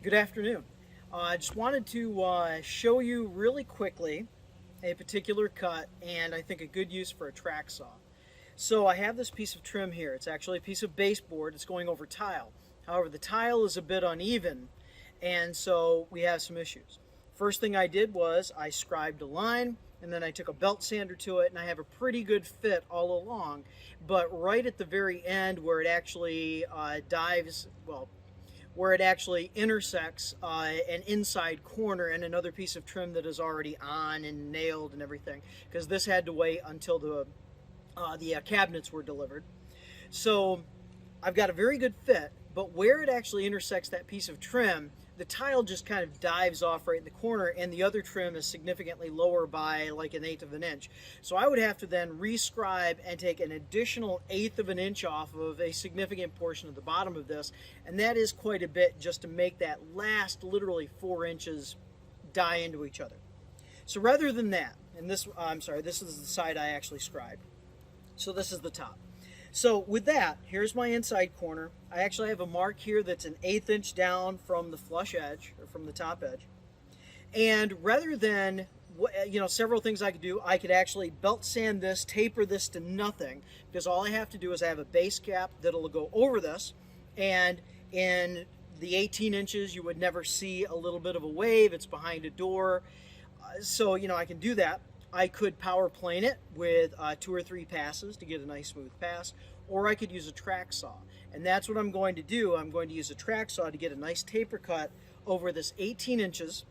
Good afternoon. I just wanted to show you really quickly a particular cut and I think a good use for a track saw. So I have this piece of trim here. It's actually a piece of baseboard. It's going over tile. However, the tile is a bit uneven and so we have some issues. First thing I did was I scribed a line and then I took a belt sander to it and I have a pretty good fit all along, but right at the very end where it actually where it actually intersects an inside corner and another piece of trim that is already on and nailed and everything, because this had to wait until the cabinets were delivered. So I've got a very good fit, but where it actually intersects that piece of trim, the tile just kind of dives off right in the corner and the other trim is significantly lower by like 1/8 of an inch. So I would have to then rescribe and take an additional 1/8 of an inch off of a significant portion of the bottom of this, and that is quite a bit just to make that last literally 4 inches die into each other. So rather than that, and this, this is the side I actually scribed. So this is the top. So with that, here's my inside corner. I actually have a mark here that's 1/8 inch down from the flush edge, or from the top edge. And rather than, several things I could do, I could actually belt sand this, taper this to nothing, because all I have to do is I have a base cap that'll go over this, and in the 18 inches you would never see a little bit of a wave. It's behind a door. So I can do that. I could power plane it with 2 or 3 passes to get a nice smooth pass, or I could use a track saw. And that's what I'm going to do. I'm going to use a track saw to get a nice taper cut over this 18 inches,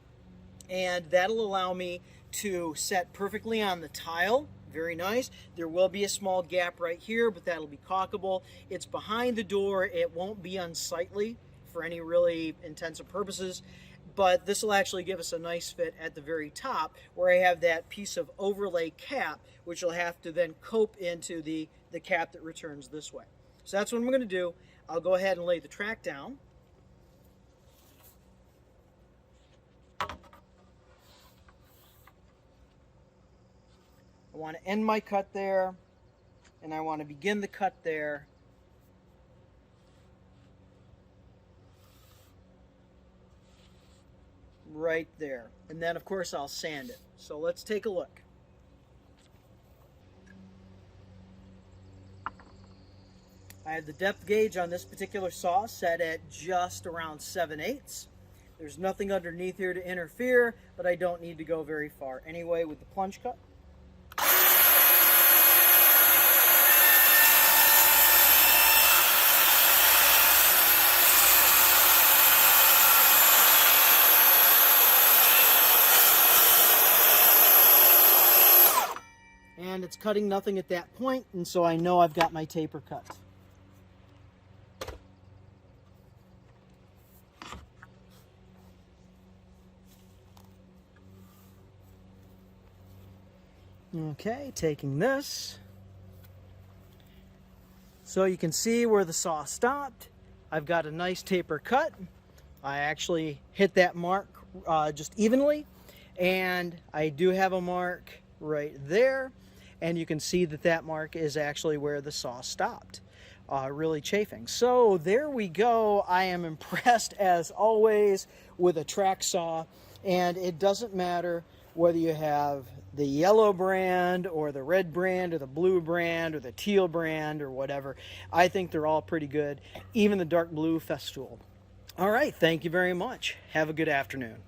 and that'll allow me to set perfectly on the tile. Very nice. There will be a small gap right here, but that'll be caulkable. It's behind the door. It won't be unsightly for any really intensive purposes. But this will actually give us a nice fit at the very top where I have that piece of overlay cap, which will have to then cope into the cap that returns this way. So that's what I'm going to do. I'll go ahead and lay the track down. I want to end my cut there, and I want to begin the cut there. Right there, and then of course I'll sand it. So let's take a look. I have the depth gauge on this particular saw set at just around 7/8. There's nothing underneath here to interfere, but I don't need to go very far anyway with the plunge cut. And it's cutting nothing at that point, and so I know I've got my taper cut. Okay, taking this. So you can see where the saw stopped. I've got a nice taper cut. I actually hit that mark just evenly, and I do have a mark right there. And you can see that that mark is actually where the saw stopped, really chafing. So there we go. I am impressed as always with a track saw, and it doesn't matter whether you have the yellow brand or the red brand or the blue brand or the teal brand or whatever. I think they're all pretty good, even the dark blue Festool. All right, thank you very much. Have a good afternoon.